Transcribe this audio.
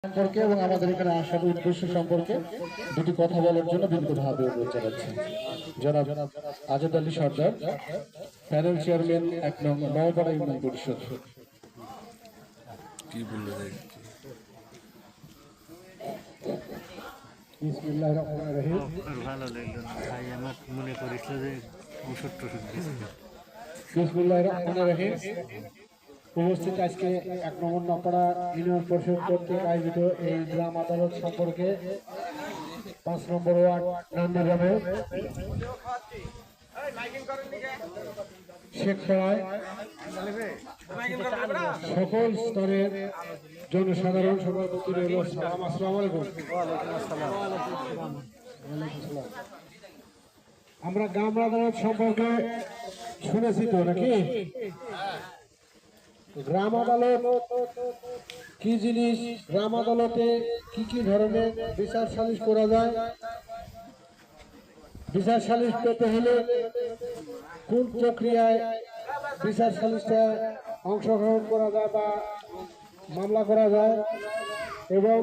সম্পর্কে এবং আমাদের এখানে আসার উদ্দেশ্য সম্পর্কে দুটি কথা বলার জন্য বিনীতভাবে অনুরোধ জানাচ্ছি। জনাব আজাদ আলী সর্দার, প্যানেল চেয়ারম্যান ১ নং নওপাড়া ইউনিয়ন পরিষদ। কি বললো বিসমিল্লাহির রহমানির রহিম। ভালো লাগলো না ভাই, আমার মনে করেছিল যে ওষুধ টষুধ দিয়েছিল। বিসমিল্লাহির রহমানির রহিম। উপস্থিত আজকে ১ নম্বর নওপাড়া ইউনিয়ন পরিষদ কর্তৃক আয়োজিত এই গ্রাম আদালত সম্পর্কে ৫ নম্বর ওয়ার্ড নন্দগ্রামে শেখপাড়ায় সকল স্তরের জনসাধারণ সবার প্রতি রইল সালাম। আসসালামু আলাইকুম। আমরা গ্রাম আদালত সম্পর্কে শুনেছি তো নাকি? গ্রাম আদালত কি জিনিস, গ্রাম আদালতে কি কি ধরনের বিচার সালিশ করা যায়, বিচার সালিশ পেতে হলে কোন প্রক্রিয়ায় বিচার সালিশটা অংশগ্রহণ করা যায় বা মামলা করা যায়, এবং